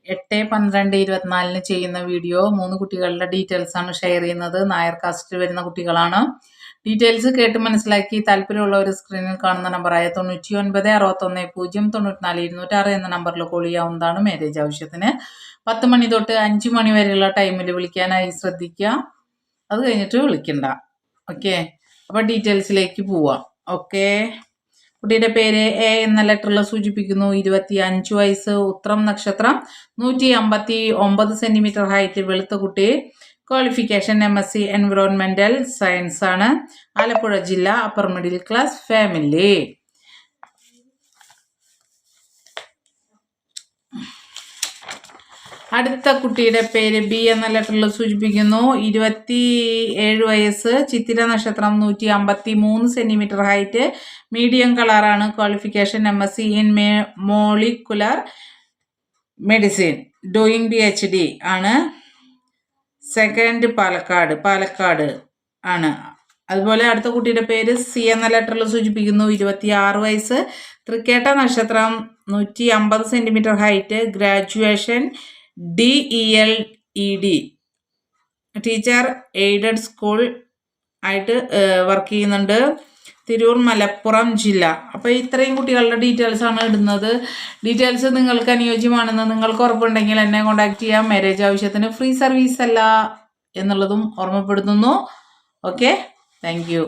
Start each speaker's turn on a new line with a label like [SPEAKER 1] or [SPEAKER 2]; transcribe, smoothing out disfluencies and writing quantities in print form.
[SPEAKER 1] 8/12/24 ചെയ്യുന്ന വീഡിയോ 3 കുട്ടികളുടെ ഡീറ്റെയിൽസ് ആണ് ഷെയർ ചെയ്യുന്നത്. നായർ കാസ്റ്റ് വരുന്ന കുട്ടികളാണ്. ഡീറ്റെയിൽസ് കേട്ട് മനസ്സിലാക്കി താല്പര്യമുള്ള ഒരു സ്ക്രീനിൽ കാണുന്ന നമ്പറായ 9961094206 എന്ന നമ്പറിൽ കോൾ ചെയ്യാവുന്നതാണ്. മാരേജ് ആവശ്യത്തിന് 10 മണി തൊട്ട് 5 മണി വരെയുള്ള ടൈമിൽ വിളിക്കാനായി ശ്രദ്ധിക്കുക. അത് കഴിഞ്ഞിട്ട് വിളിക്കണ്ട. ഓക്കെ, അപ്പോൾ ഡീറ്റെയിൽസിലേക്ക് പോവാം. ഓക്കെ, കുട്ടിയുടെ പേര് എ എന്ന ലെറ്ററിൽ സൂചിപ്പിക്കുന്നു. 25 വയസ്സ്, ഉത്രം നക്ഷത്രം, 159 സെന്റിമീറ്റർ ഹൈറ്റ്, വെളുത്ത കുട്ടി. ക്വാളിഫിക്കേഷൻ MSc എൻവിറോൺമെന്റൽ സയൻസ് ആണ്. ആലപ്പുഴ ജില്ല, അപ്പർ മിഡിൽ ക്ലാസ് ഫാമിലി. അടുത്ത കുട്ടിയുടെ പേര് ബി എന്ന ലെറ്ററിൽ സൂചിപ്പിക്കുന്നു. 27 വയസ്സ്, ചിത്തിര നക്ഷത്രം, 153 സെന്റിമീറ്റർ ഹൈറ്റ്, മീഡിയം കളറാണ്. Qualification MSc in molecular medicine, doing PhD ആണ്. സെക്കൻഡ് പാലക്കാട് ആണ്. അതുപോലെ അടുത്ത കുട്ടിയുടെ പേര് സി എന്ന ലെറ്ററിൽ സൂചിപ്പിക്കുന്നു. 26 വയസ്സ്, തൃക്കേട്ട നക്ഷത്രം, 150 centimetre height, graduation DELED, teacher, aided school ആയിട്ട് വർക്ക് ചെയ്യുന്നുണ്ട്. തിരൂർ, മലപ്പുറം ജില്ല. അപ്പോൾ ഇത്രയും കുട്ടികളുടെ ഡീറ്റെയിൽസ് ആണ് ഇടുന്നത്. ഡീറ്റെയിൽസ് നിങ്ങൾക്ക് അനുയോജ്യമാണെന്ന് നിങ്ങൾക്ക് ഉറപ്പുണ്ടെങ്കിൽ എന്നെ കോൺടാക്ട് ചെയ്യാം. മാരേജ് ആവശ്യത്തിന് ഫ്രീ സർവീസ് അല്ല എന്നുള്ളതും ഓർമ്മപ്പെടുത്തുന്നു. Okay, thank you.